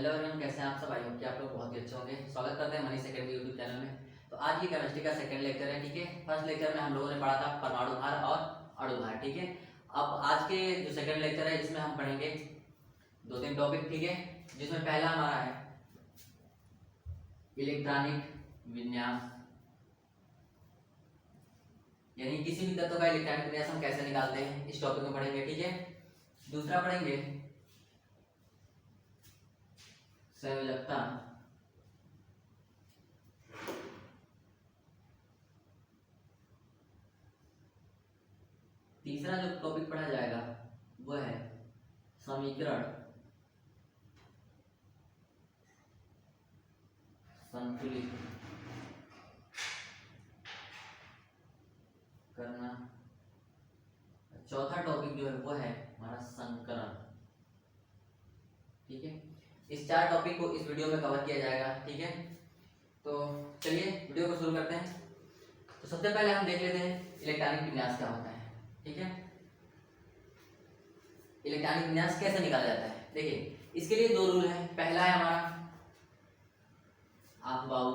Hello everyone, कैसे हैं आप सब। आई होप कि आप लोग बहुत ही अच्छे होंगे। स्वागत करते हैं मनीष एकेडमी यूट्यूब चैनल में। तो आज की केमिस्ट्री का सेकंड लेक्चर है, ठीक है। फर्स्ट लेक्चर में हम लोगों ने पढ़ा था परमाणु भार और अणु भार, ठीक है। अब आज के जो सेकंड लेक्चर है इसमें हम पढ़ेंगे दो तीन टॉपिक, ठीक है। जिसमें पहला हमारा है इलेक्ट्रॉनिक विन्यास, यानी किसी भी तत्व का इलेक्ट्रॉनिक विन्यास हम कैसे निकालते हैं, इस टॉपिक में पढ़ेंगे, ठीक है। दूसरा पढ़ेंगे संयोजकता, तीसरा जो टॉपिक पढ़ा जाएगा वो है समीकरण, संतुलित करना। चौथा टॉपिक जो है वो है हमारा संकरण, ठीक है। इस चार टॉपिक को इस वीडियो में कवर किया जाएगा, ठीक है। तो चलिए वीडियो को शुरू करते हैं। तो सबसे पहले हम देख लेते हैं इलेक्ट्रॉनिक विन्यास क्या होता है, ठीक है। इलेक्ट्रॉनिक विन्यास कैसे निकाला जाता है, देखिए इसके लिए दो रूल है। पहला है हमारा अफबाउ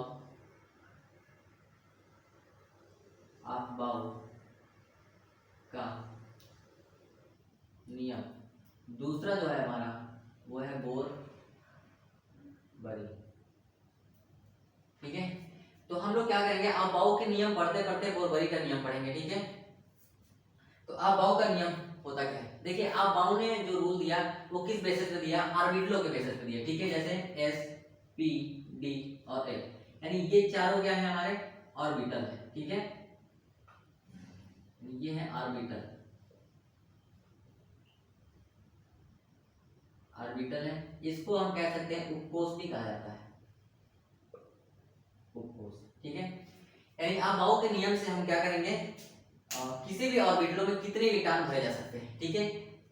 का नियम, दूसरा जो है हमारा वो है बोर-बरी, ठीक है। तो हम लोग क्या करेंगे, अफबाउ के नियम पढ़ते पढ़ते बोर-बरी का नियम पढ़ेंगे, ठीक है। तो अफबाउ का नियम होता क्या है, देखिए अफबाउ ने जो रूल दिया वो किस बेसिस पे दिया, ऑर्बिटलों के बेसिस पे दिया, ठीक है। जैसे एस, पी, डी और एल, यानी ये चारों क्या है हमारे ऑर्बिटल है, ठीक है। ये है ऑर्बिटल, ऑर्बिटल है। इसको हम कह सकते हैं उपकोष भी कहा जाता है, उपकोष, ठीक है। यानी अफबाउ के नियम से हम क्या करेंगे, किसी भी ऑर्बिटलों में कितने इलेक्ट्रॉन भरे जा सकते हैं, ठीक है।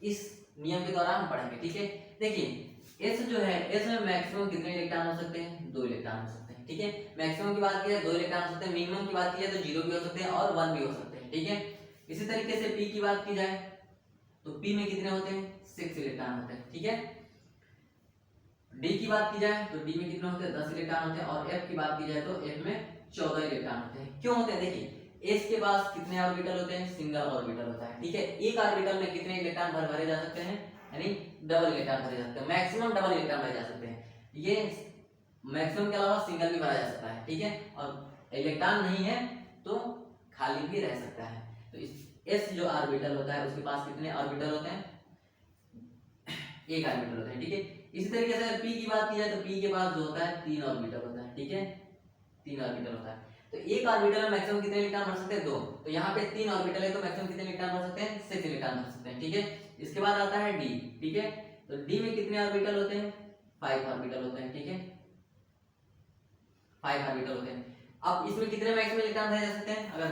इस नियम के द्वारा हम पढ़ेंगे, ठीक है। देखिए एस जो है, एस में मैक्सिमम कितने इलेक्ट्रॉन हो सकते हैं, 2 इलेक्ट्रॉन हो सकते हैं, ठीक है। मैक्सिमम की बात की जाए 2 इलेक्ट्रॉन हो सकते हैं, मिनिमम की बात की जाए तो 0 भी हो सकते हैं और 1 भी हो सकते हैं, ठीक है। इसी तरीके से पी की बात की जाए तो पी में कितने होते हैं, 6 इलेक्ट्रॉन होते हैं, ठीक है। डी की बात की जाए तो डी में कितने होते हैं, 10 इलेक्ट्रॉन होते हैं। और एफ की बात की जाए तो एफ में 14 इलेक्ट्रॉन होते हैं। क्यों होते हैं, देखिए एस के पास कितने ऑर्बिटल होते हैं, सिंगल ऑर्बिटल होता है, ठीक है। एक ऑर्बिटल में कितने इलेक्ट्रॉन भरे जा सकते हैं, यानी डबल इलेक्ट्रॉन भरे जा सकते हैं, मैक्सिमम डबल इलेक्ट्रॉन भरे जा सकते हैं। ये मैक्सिमम के अलावा सिंगल भी भरा जा सकता है, ठीक है। और इलेक्ट्रॉन नहीं है तो खाली भी रह सकता है। तो इस एस जो ऑर्बिटल होता है उसके पास कितने ऑर्बिटल होते हैं, एक ऑर्बिटल होता है, ठीक है। इसी तरीके से पी की बात की जाए तो पी के पास जो होता है 3 ऑर्बिटल होता है, ठीक है। 3 ऑर्बिटल होता है। तो एक ऑर्बिटल में मैक्सिमम कितने इलेक्ट्रॉन भर सकते हैं, 2। तो यहाँ पे 3 ऑर्बिटल है तो मैक्सिमम कितने इलेक्ट्रॉन भर सकते हैं, 6 इलेक्ट्रॉन भर सकते हैं, ठीक है। इसके बाद आता है डी, ठीक है। तो डी में कितने ऑर्बिटल होते हैं, 5 ऑर्बिटल होते हैं, ठीक है। 5 ऑर्बिटल होते हैं। अब इसमें कितने मैक्सिमम इलेक्ट्रॉन भरे जा सकते हैं, अगर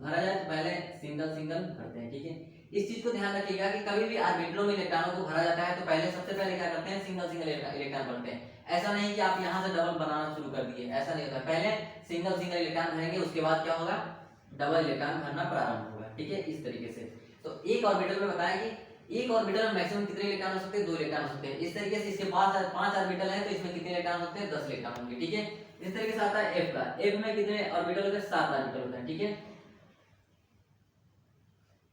भरा जाए तो पहले सिंगल सिंगल भरते हैं, ठीक है। इस चीज को ध्यान रखिएगा कि कभी भी ऑर्बिटलों में इलेक्ट्रॉनों को भरा जाता है तो पहले सबसे पहले क्या करते हैं, सिंगल सिंगल इलेक्ट्रॉन भरते हैं। ऐसा नहीं कि आप यहाँ से डबल बनाना शुरू कर दिए, ऐसा नहीं होता। पहले सिंगल सिंगल इलेक्ट्रॉन भरेंगे, उसके बाद क्या होगा, डबल इलेक्ट्रॉन भरना प्रारंभ होगा, ठीक है। इस तरीके से तो एक ऑर्बिटल में बताया कि एक ऑर्बिटल में मैक्सिमम कितने इलेक्ट्रॉन हो सकते हैं, 2 इलेक्ट्रॉन हो सकते हैं। इस तरीके से इसके पास 5 ऑर्बिटल है तो इसमें कितने इलेक्ट्रॉन हो सकते हैं, 10 इलेक्ट्रॉन होंगे, ठीक है। इस तरीके से आता है एफ का, एफ में कितने ऑर्बिटल होते हैं, 7 ऑर्बिटल होते हैं, ठीक है।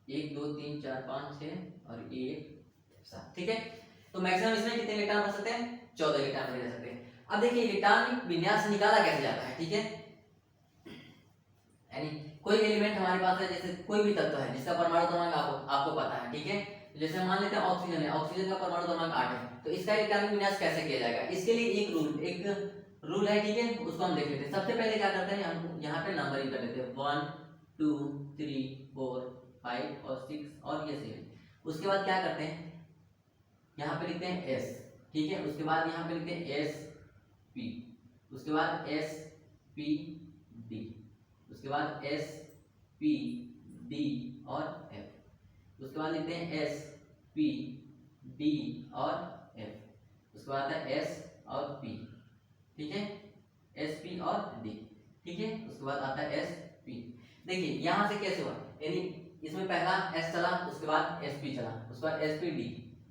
1 2 3 4 5 6 और 1 7, ठीक है। तो मैक्सिमम इसमें कितने इलेक्ट्रॉन भर सकते हैं, 14 इलेक्ट्रॉन भरे जा सकते हैं। अब देखिए इलेक्ट्रॉनिक विन्यास निकाला कैसे जाता है, ठीक है। यानी कोई एलिमेंट हमारे पास है, जैसे कोई भी तत्व है जिसका परमाणु क्रमांक आपको पता है, ठीक है। जैसे मान लेते हैं ऑक्सीजन है, ऑक्सीजन का परमाणु क्रमांक 8 है, तो इसका इलेक्ट्रॉनिक विन्यास कैसे किया जाएगा, इसके लिए एक रूल है, ठीक है। उसको हम देख लेते हैं। सबसे पहले क्या करते हैं, हम यहाँ पे नंबरिंग कर लेते हैं, 1 2 3 4 5 और 6 और ये 7। उसके बाद क्या करते हैं, यहाँ पे लिखते हैं एस, ठीक है। उसके बाद यहाँ पे लिखते हैं एस पी, उसके बाद एस पी डी, उसके बाद एस पी डी और एफ, उसके बाद लिखते हैं एस पी डी और एफ, उसके बाद है एस और पी, ठीक है। एस पी और डी, ठीक है। उसके बाद आता है एस पी। देखिए यहाँ से कैसे हुआ, यानी इसमें पहला एस चला, उसके बाद एस पी चला, उसके बाद एस पी डी,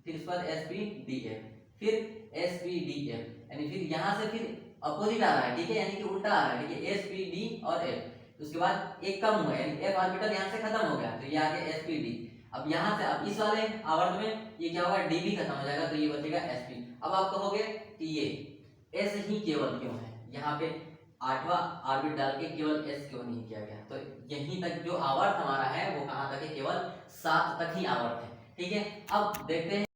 फिर उसके बाद एस पी डी एफ, फिर SPDF, यानी फिर यहाँ से फिर अपोजिट आ रहा है, ठीक है, यानी कि उल्टा आ रहा है, ठीक है, SPD और F। उसके बाद एक कम हुआ, यानी F ऑर्बिटल यहाँ से खत्म हो गया, तो ये आ गया SPD। अब यहाँ से अब इस वाले आवर्त में ये क्या होगा, D भी खत्म हो जाएगा, तो ये बचेगा SP। अब आप कहोगे कि ये S ही केवल क्यों है, यहाँ पे 8वां ऑर्बिट डाल के केवल S क्यों नहीं किया गया, तो यहीं तक जो आवर्त हमारा है वो कहाँ तक है, केवल 7 तक ही आवर्त है, ठीक है। अब देखते हैं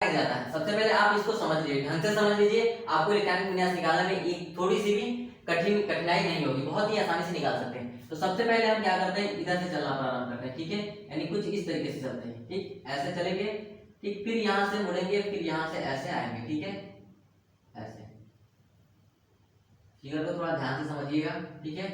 जाता है। सबसे पहले आप इसको समझ लीजिए, ढंग से समझ लीजिए, आपको इलेक्ट्रॉनिक विन्यास निकालने में एक थोड़ी सी भी कठिनाई नहीं होगी, बहुत ही आसानी से निकाल सकते हैं। तो सबसे पहले हम क्या करते हैं, इधर से चलना प्रारंभ करते हैं, ठीक है, यानी कुछ इस तरीके से चलते हैं, ठीक, ऐसे चलेंगे, ठीक, फिर यहाँ से मुड़ेंगे, फिर यहाँ से ऐसे आएंगे, ठीक है, ऐसे। फिगर को थोड़ा ध्यान से समझिएगा, ठीक है।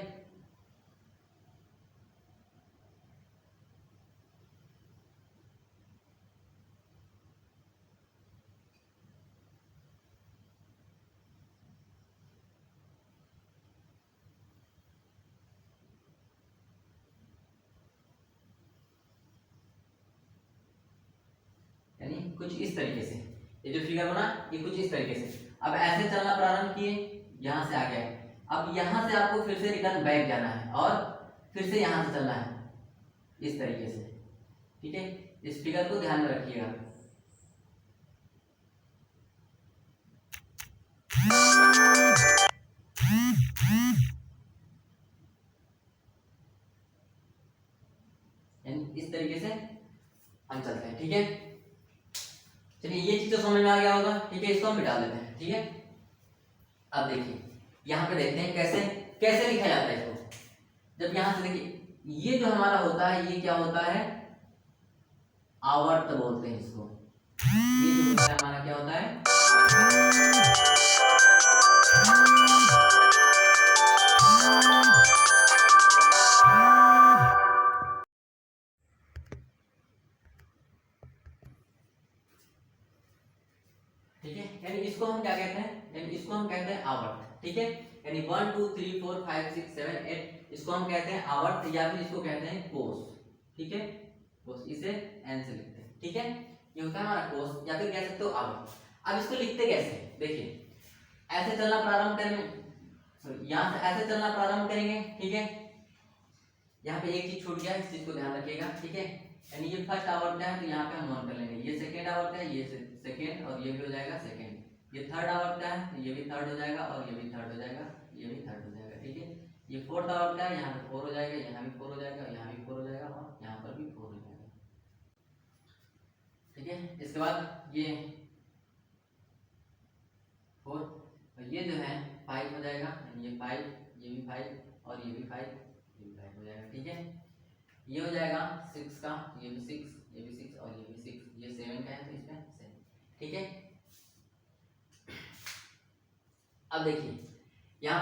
यानी कुछ इस तरीके से ये जो फिगर बना, ये कुछ इस तरीके से। अब ऐसे चलना प्रारंभ किए, यहाँ से आ गया, अब यहाँ से आपको फिर से रिटर्न बैक जाना है और फिर से यहाँ से चलना है इस तरीके से, ठीक है। इस फिगर को ध्यान में रखिएगा। इस तरीके से हम चलते हैं, ठीक है। चलिए ये चीज तो समझ में आ गया होगा, ठीक है, इसको हम मिटा देते हैं, ठीक है। अब देखिए यहाँ पे देखते हैं कैसे कैसे लिखा जाता है इसको। जब यहाँ से देखिए ये जो हमारा होता है, ये क्या होता है, आवर्त बोलते हैं इसको। ये जो होता है हमारा क्या होता है, ठीक है, यानी इसको हम क्या कहते हैं, यानी इसको हम कहते हैं आवर्त, ठीक है। यानी 1 2 3 4 5 6 7 8 इसको हम कहते हैं आवर्त, या फिर इसको कहते हैं कोस, ठीक है, कोस, इसे एन से लिखते हैं, ठीक है। ये होता है हमारा कोस, या फिर कह सकते हो आवर्त। अब इसको लिखते कैसे, देखिए ऐसे चलना प्रारंभ करेंगे, सॉरी यहाँ से ऐसे चलना प्रारंभ करेंगे, ठीक है। यहाँ पे एक चीज छूट गया, इस चीज को ध्यान रखिएगा, ठीक है। यानी ये फर्स्ट आवर्त है, तो यहाँ पे हम 1 कर लेंगे, ये सेकेंड आवर्त है, ये सेकेंड, और ये भी हो जाएगा सेकेंड। ये थर्ड आवर्त है, तो ये भी थर्ड हो जाएगा, और ये भी थर्ड हो जाएगा, ये भी थर्ड हो जाएगा, ठीक है। ये फोर्थ आवर्त है, यहाँ पे 4 हो जाएगा, यहाँ भी 4 हो जाएगा, यहाँ भी 4 हो जाएगा, और यहाँ पर भी 4 हो जाएगा, ठीक है। इसके बाद ये 4, और ये जो है 5 हो जाएगा, ये 5, ये भी 5, और ये भी 5, ये भी 5 हो जाएगा, ठीक है। ये हो जाएगा 6 का, ये भी 6, ये भी 6, और ये भी 6, ये 7 का है, तो इसमें 7, ठीक है। अब देखिए यहाँ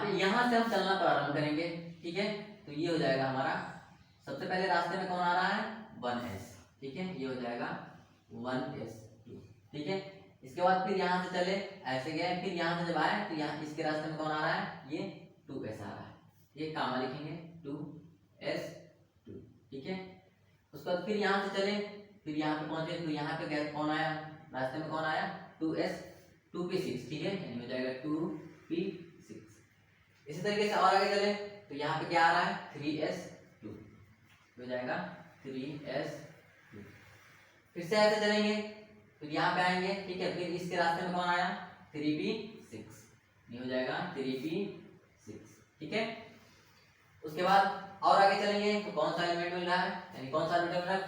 से हम चलना प्रारंभ करेंगे, ठीक है। तो ये हो जाएगा हमारा, सबसे पहले रास्ते में कौन आ रहा है, 1s, ठीक है, ये हो जाएगा 1s, ठीक है। इसके बाद फिर यहाँ से चले, ऐसे गए, फिर यहाँ से जब आए तो यहाँ इसके रास्ते में कौन आ रहा है, ये 2s आ रहा है, ये कामा लिखेंगे 2s, ठीक है। उसके बाद फिर यहाँ से चले, फिर यहाँ पे पहुंचे, तो यहाँ पे कौन आया, रास्ते में कौन आया, 2s, 2p6, ठीक है, यानी हो जाएगा 2p6। इसी तरीके से और आगे चले, तो यहाँ पे क्या आ रहा है, 3s2, हो जाएगा 3s2। फिर से ऐसे चलेंगे, फिर यहाँ पे आएंगे, ठीक है, फिर इसके रास्ते में कौन आया, 3p6, ये हो जाएगा 3p6, ठीक है। उसके बाद और आगे चलेंगे तो कौन सा एलिमेंट मिल रहा है, यानी कौन सा एलिमेंट मिल रहा है,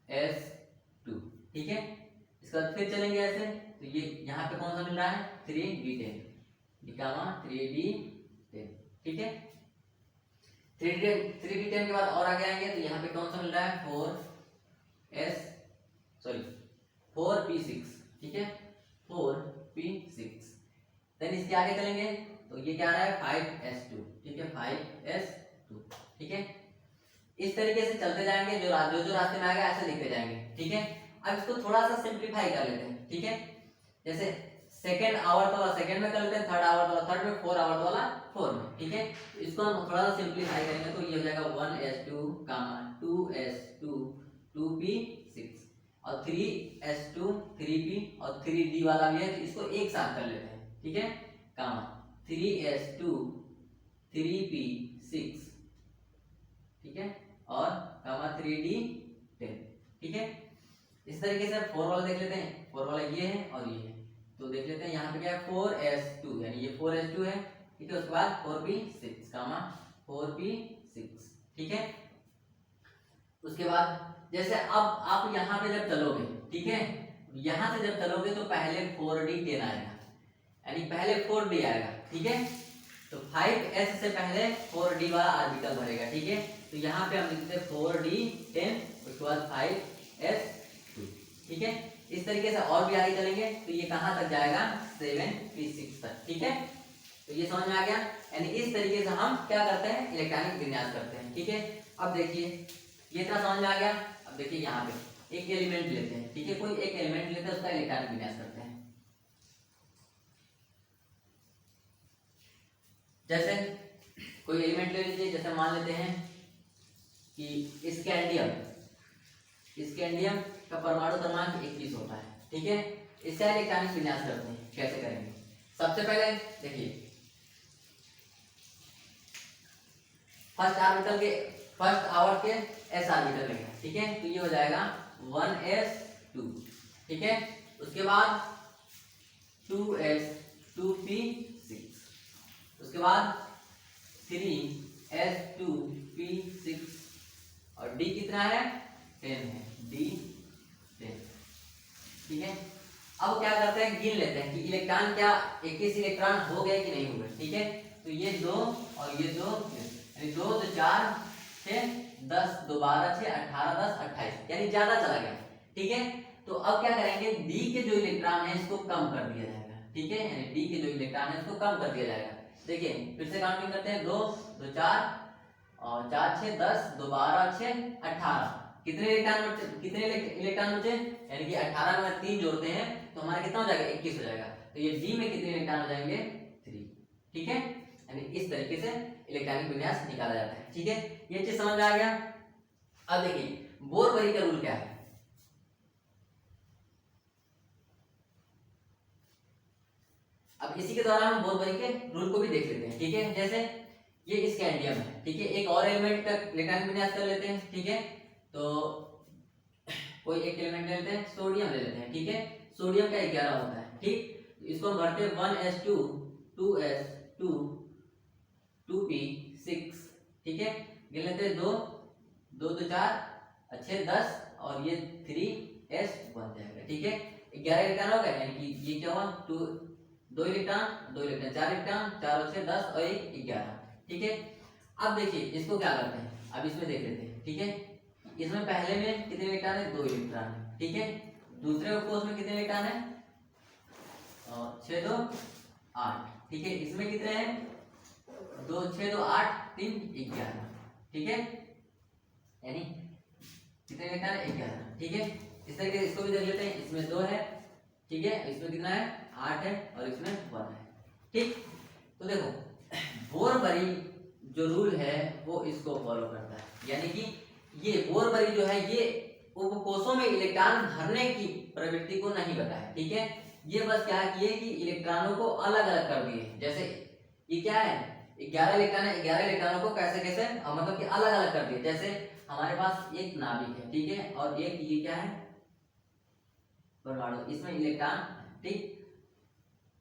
4s2, ठीक है। इसके बाद फिर चलेंगे ऐसे, तो ये यहाँ पे कौन सा मिल रहा है, 3d10, 3d10, ठीक है। 3d10 के बाद और आगे आएंगे, तो यहाँ पे कौन सा मिल रहा है, 4p6, ठीक है, 4p6। देन इसके आगे चलेंगे तो ये क्या आ रहा है 5s2, ठीक है 5s2, ठीक है। इस तरीके से चलते जाएंगे, जो जो रास्ते में आएगा ऐसे लिखते जाएंगे, ठीक है। अब इसको थोड़ा सा सिंप्लीफाई कर लेते हैं, ठीक है। जैसे सेकंड आवर्त वाला सेकंड में कर लेते हैं, थर्ड आवर्त वाला थर्ड में, फोर आवर्त वाला फोर में, ठीक है। इसको हम थोड़ा सा सिंप्लीफाई करेंगे तो ये हो जाएगा 1s2, 2s2, 2p6 और 3s2, 3p और 3d वाला भी है, तो इसको एक साथ कर लेते हैं, ठीक है, कामा 3s2, 3p6, ठीक है, और कामा 3d10, ठीक है। इस तरीके से फोर वाला देख लेते हैं, फोर वाला ये है और ये है, तो देख लेते हैं यहाँ पे क्या है 4s2, यानी ये 4s2 है, ठीक है। उसके बाद 4p6 कामा 4p6, ठीक है। उसके बाद जैसे अब आप यहाँ पे जब चलोगे, ठीक है, यहाँ से जब चलोगे तो पहले 4d10 आएगा, यानी पहले 4d आएगा, ठीक है। तो 5s से पहले 4d वाला ऑर्बिटल भरेगा, ठीक है। तो यहाँ पे हम लिखते हैं 4d10, उसके बाद 5s2, ठीक है। इस तरीके से और भी आगे चलेंगे तो ये कहाँ तक जाएगा 7p6 तक, ठीक है। तो ये समझ में आ गया, यानी इस तरीके से हम क्या करते हैं इलेक्ट्रॉनिक विन्यास करते हैं, ठीक है। अब देखिए ये इतना समझ में आ गया। अब देखिए यहाँ पे एक एलिमेंट लेते हैं, ठीक है, कोई एक एलिमेंट लेते हैं, उसका इलेक्ट्रॉनिक विन्यास करते हैं। जैसे कोई एलिमेंट ले लीजिए, जैसे मान लेते हैं कि स्कैंडियम का परमाणु क्रमांक 21 होता है, ठीक है। इसका इलेक्ट्रॉनिक विन्यास करते हैं, कैसे करेंगे। सबसे पहले देखिए फर्स्ट ऑर्बिटल के फर्स्ट आवर्त के s ऑर्बिटल लेंगे, ठीक है। तो ये हो जाएगा 1s2, ठीक है। उसके बाद 2s, 2p6, उसके बाद 3s2, p6 और d कितना है 10 है, d10, ठीक है। अब क्या करते हैं गिन लेते हैं कि इलेक्ट्रॉन क्या 21 इलेक्ट्रॉन हो गए कि नहीं हुए, ठीक है। तो ये 2 और ये 2, यानी 2 तो 4 6 10 2 12 6 18 10 28, यानी ज्यादा चला गया, ठीक है। तो अब क्या करेंगे डी के जो इलेक्ट्रॉन है इसको कम कर दिया जाएगा, ठीक है, यानी डी के जो इलेक्ट्रॉन है इसको कम कर दिया जाएगा। देखिए फिर से काउंटिंग करते हैं 2 2 4 और 4 6 10 2 12 6 18, कितने इलेक्ट्रॉन बचे, यानी कि 18 में 3 जोड़ते हैं तो हमारा कितना हो जाएगा 21 हो जाएगा। तो ये डी में कितने इलेक्ट्रॉन हो जाएंगे 3, ठीक है। यानी इस तरीके से इलेक्ट्रॉनिक विन्यास निकाला जाता है, ठीक है। ये चीज समझ में आ गया। अब देखिए बोर-बरी का रूल क्या है। अब इसी के द्वारा हम बोर-बरी के रूल को भी देख लेते हैं, ठीक है। जैसे ये स्कैंडियम है, ठीक है, एक और एलिमेंट का इलेक्ट्रॉनिक विन्यास कर लेते हैं, ठीक है। तो कोई एक एलिमेंट ले लेते हैं, सोडियम ले लेते हैं, ठीक है। सोडियम का 11 होता है, ठीक। तो इसको हम भरते हैं 1s2, 2s2, 2p6, ठीक है। गिन लेते हैं 2 2 तो 4 अच्छे 10 और ये 3s बन जाएगा, ठीक है। 11 इलेक्ट्रॉन हो गए, यानी कि ये क्या हुआ 2 इलेक्ट्रॉन 4 इलेक्ट्रॉन 4 और 6 10 और 1 11, ठीक है। अब देखिए इसको क्या करते हैं, अब इसमें देख लेते हैं, ठीक है। इसमें पहले में कितने इलेक्ट्रॉन है 2 इलेक्ट्रॉन है, ठीक है। दूसरे कोर्स में कितने इलेक्ट्रॉन है 6 2 8, ठीक है। इसमें कितने हैं 2 6 2 8 3 11, ठीक है, यानी कितने इलेक्ट्रॉन है 11, ठीक है। इस तरीके से इसको भी देख लेते हैं, इसमें 2 है, ठीक है, इसमें कितना है 8 है और इसमें 1 है, ठीक। तो देखो बोर-बरी जो रूल है वो इसको फॉलो करता है, यानी कि ये बोर-बरी जो है ये उपकोषों में इलेक्ट्रॉन भरने की प्रवृत्ति को नहीं बताया, ठीक है। ये बस क्या किए कि इलेक्ट्रॉनों को अलग अलग कर दिए। जैसे ये क्या है 11 इलेक्ट्रॉन है, 11 इलेक्ट्रॉनों को कैसे कैसे मतलब कि अलग अलग कर दिए। जैसे हमारे पास एक नाभिक है, ठीक है, और एक ये क्या है परमाणु, इसमें इलेक्ट्रॉन, ठीक।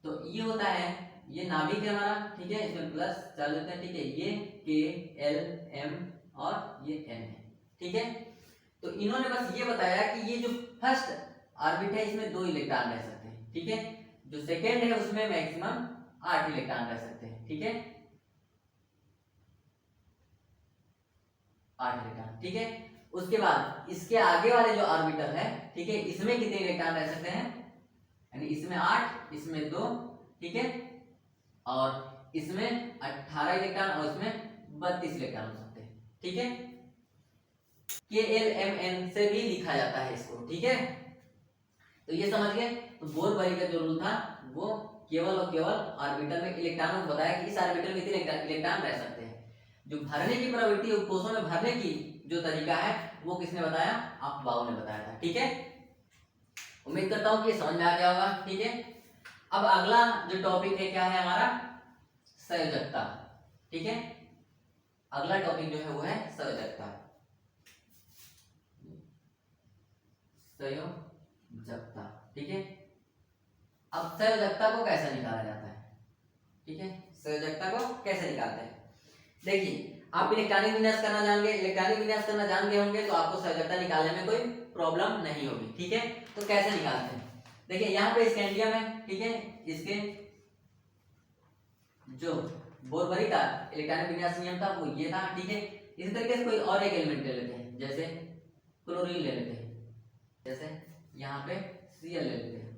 तो ये होता है ये नाभिक है हमारा, ठीक है, इसमें प्लस चल देते हैं, ठीक है। ये K L M और ये N है, ठीक है। तो इन्होंने बस ये बताया कि ये जो फर्स्ट ऑर्बिट है इसमें 2 इलेक्ट्रॉन रह सकते हैं, ठीक है। जो सेकेंड है उसमें मैक्सिमम 8 इलेक्ट्रॉन रह सकते हैं, ठीक है, 8 इलेक्ट्रॉन, ठीक है। उसके बाद इसके आगे वाले जो ऑर्बिटल है, ठीक है, इसमें कितने इलेक्ट्रॉन रह सकते हैं, यानी इसमें 8 इसमें 2, ठीक है, और इसमें 18 इलेक्ट्रॉन और इसमें 32 इलेक्ट्रॉन हो सकते हैं। ठीक है, KLMN से भी लिखा जाता है इसको। ठीक है, तो ये समझ गए। तो बोर-बारी का जो रूल था वो केवल और केवल ऑर्बिटल में इलेक्ट्रॉनों को बताया कि इस ऑर्बिटल में कितने इलेक्ट्रॉन रह सकते हैं। जो भरने की प्रवृत्ति कोषों में भरने की जो तरीका है वो किसने बताया? अफबाउ ने बताया था। ठीक है, उम्मीद करता हूं कि समझ में आ गया होगा। ठीक है, अब अगला जो टॉपिक है क्या है हमारा? संयोजकता। ठीक है, अगला टॉपिक जो है वो है संयोजकता। संयोजकता। ठीक है, अब संयोजकता को कैसे निकाला जाता है? ठीक है, संयोजकता को कैसे निकालते हैं? देखिए, आप इलेक्ट्रॉनिक विन्यास करना जान गए, इलेक्ट्रॉनिक विन्यास करना जान गए होंगे तो आपको संयोजकता निकालने में कोई प्रॉब्लम नहीं होगी। ठीक है, तो कैसे निकालते हैं? देखिए यहाँ पे स्कैंडियम है। ठीक है, इसके जो बोरबरी का इलेक्ट्रॉनिक विन्यास नियम था वो ये था। ठीक है, इसी तरीके से कोई और एक एलिमेंट ले लेते हैं, जैसे क्लोरीन ले लेते हैं, जैसे यहाँ पे Cl ले लेते हैं।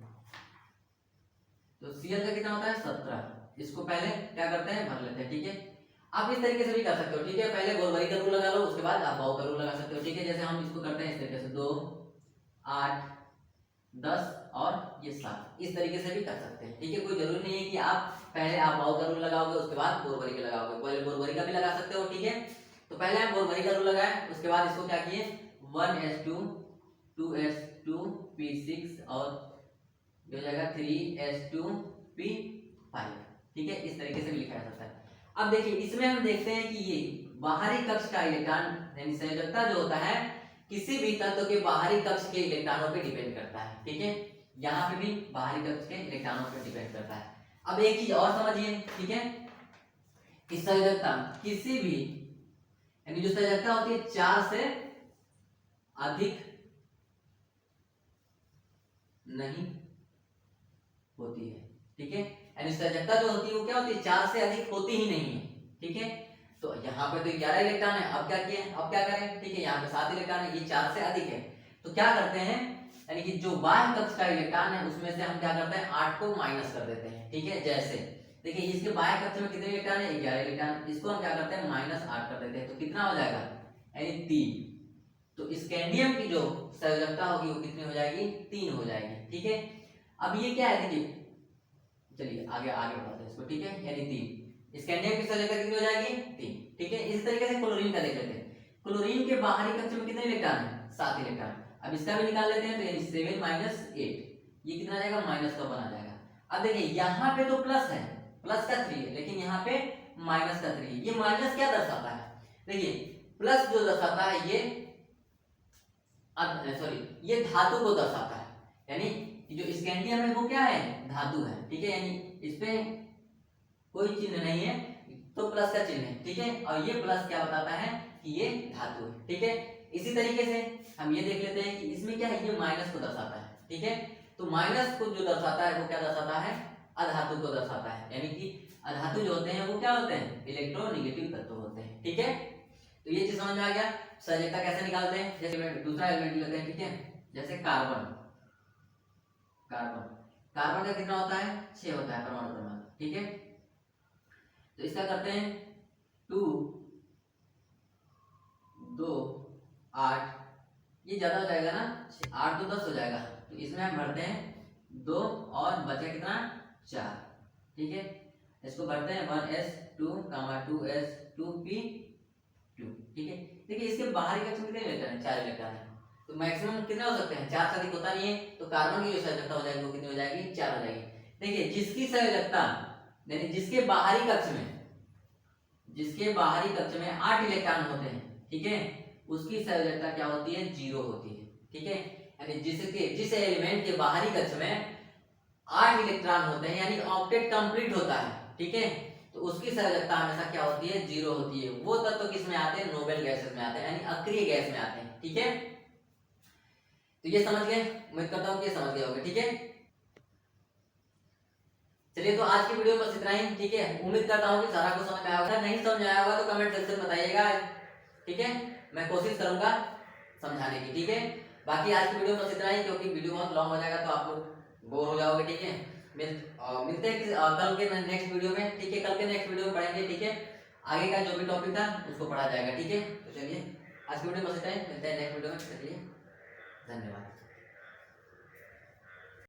तो Cl का कितना होता है? 17। इसको पहले क्या करते हैं? भर लेते हैं। ठीक है, आप इस तरीके से भी कर सकते हो। ठीक है, पहले बोरबरी का रूल लगा लो, उसके बाद आप बाउ का रूल लगा सकते हो। ठीक है, जैसे हम इसको करते हैं इस तरीके से 2, 8, 10 और ये 7, इस तरीके से भी कर सकते हैं। ठीक है, कोई जरूरी नहीं है कि आप पहले आप बाउ का रूल लगाओगे उसके बाद बोरबरी का लगाओगे, पहले बोरबरी का भी लगा सकते हो। ठीक है, तो पहले हम बोरबरी का रूल लगाए, उसके बाद इसको क्या किए? 1s2 2s2 p6 और हो जाएगा 3s2 p5। ठीक है, इस तरीके से भी लिखा जा सकता है। अब देखिए, इसमें हम देखते हैं कि ये बाहरी कक्ष का इलेक्ट्रॉन यानी संयोजकता जो होता है किसी भी तत्व के बाहरी कक्ष के इलेक्ट्रॉनों पे डिपेंड करता है। ठीक है, यहाँ पे भी बाहरी कक्ष के इलेक्ट्रॉनों पे डिपेंड करता है। अब एक चीज और समझिए। ठीक है, इस संयोजकता किसी भी यानी जो संयोजकता होती है 4 से अधिक नहीं होती है। ठीक है, यानी संयोजकता जो होती है वो क्या होती है? 4 से अधिक होती ही नहीं है। ठीक है, तो यहाँ पे तो 11 इलेक्ट्रॉन है। अब क्या किए? अब क्या करें? ठीक है, यहाँ पे 7 इलेक्ट्रॉन है, ये 4 से अधिक है। तो क्या करते हैं, यानी कि जो बाह्य कक्ष का इलेक्ट्रॉन है उसमें से हम क्या करते हैं? 8 को माइनस कर देते हैं। ठीक है, जैसे देखिए इसके बाह्य कक्ष में कितने इलेक्ट्रॉन है? 11 इलेक्ट्रॉन। इसको हम क्या करते हैं? -8 कर देते हैं। तो कितना हो जाएगा? यानी 3। तो स्कैंडियम की जो संयोजकता होगी वो कितनी हो जाएगी? 3 हो जाएगी। ठीक है, अब ये क्या है? देखिए, चलिए आगे बढ़ाते हैं इसको। ठीक है, यानी 3 स्कैंडियम की संयोजकता कितनी हो जाएगी? 3। ठीक है, इस तरीके से क्लोरीन का देख लेते हैं। क्लोरीन के बाहरी कक्ष में कितने इलेक्ट्रॉन है? 7 इलेक्ट्रॉन। अब इसका भी निकाल लेते हैं, तो यानी 7 - 8 ये कितना आ जाएगा? -1 आ जाएगा। अब देखिए यहाँ पे तो प्लस है, प्लस का 3 है, लेकिन यहाँ पे माइनस का 3 है। ये माइनस क्या दर्शाता है? देखिए प्लस जो दर्शाता है ये ये धातु को दर्शाता है, यानी जो स्कैंडियम है वो क्या है? धातु है। ठीक है, यानी इस पे कोई चिन्ह नहीं है तो प्लस का चिन्ह है। ठीक है, और ये प्लस क्या बताता है? कि ये धातु है। ठीक है, इसी तरीके से हम ये देख लेते हैं कि इसमें क्या है? ये माइनस को दर्शाता है। ठीक है, तो माइनस को जो दर्शाता है वो क्या दर्शाता है? अधातु को दर्शाता है, यानी कि अधातु जो होते हैं वो क्या होते हैं? इलेक्ट्रोनेगेटिव तत्व होते हैं। ठीक है, तो ये चीज समझ में आ गया। संयोजकता कैसे निकालते हैं? जैसे दूसरा एलिमेंट लेते हैं। ठीक है, जैसे कार्बन कार्बन का कितना होता है? 6 होता है परमाणु क्रमांक। ठीक है, तो इसका करते हैं 2 2 8, ये ज्यादा हो जाएगा ना, 8 तो 10 हो जाएगा। तो इसमें हम भरते हैं 2 और बचा कितना? 4। ठीक है, इसको भरते हैं 1s2 2s2p2। ठीक है, देखिए इसके बाहरी कक्ष में कितने इलेक्ट्रॉन है? 4 इलेक्ट्रॉन है। तो मैक्सिमम कितना हो सकते हैं? 4 से अधिक होता नहीं है। तो कार्बन की जो संयोजकता हो जाएगी वो कितनी हो जाएगी? 4 हो जाएगी। देखिए जिसकी संयोजकता यानी जिसके बाहरी कक्ष में 8 इलेक्ट्रॉन होते हैं, ठीक है, उसकी संयोजकता क्या होती है? 0 होती है। ठीक है, यानी जिस एलिमेंट के बाहरी कक्ष में 8 इलेक्ट्रॉन होते हैं यानी ऑक्टेट कंप्लीट होता है, ठीक है, तो उसकी संयोजकता हमेशा क्या होती है? 0 होती है। वो तत्व किस में आते हैं? नोबेल गैसेस में आते हैं, यानी अक्रिय गैस में आते हैं। ठीक है, तो ये समझ गए, उम्मीद करता हूं कि ये समझ गए होंगे। ठीक है, चलिए तो आज की वीडियो बस इतना ही। ठीक है, उम्मीद करता हूँ कि सारा कुछ समझ में आया होगा। नहीं समझ में आया होगा तो कमेंट सेक्शन में बताइएगा। ठीक है, मैं कोशिश करूंगा समझाने की। ठीक है, बाकी आज की वीडियो बस इतना ही, क्योंकि वीडियो बहुत लॉन्ग हो जाएगा तो आप लोग बोर हो जाओगे। ठीक है, मिलते हैं कल के नेक्स्ट वीडियो में, ठीक है। कल के नेक्स्ट वीडियो में पढ़ेंगे, ठीक है। आगे का जो भी टॉपिक था उसको पढ़ा जाएगा, ठीक है। तो चलिए आज की वीडियो बस इतना ही, मिलते हैं नेक्स्ट वीडियो में, चलिए धन्यवाद।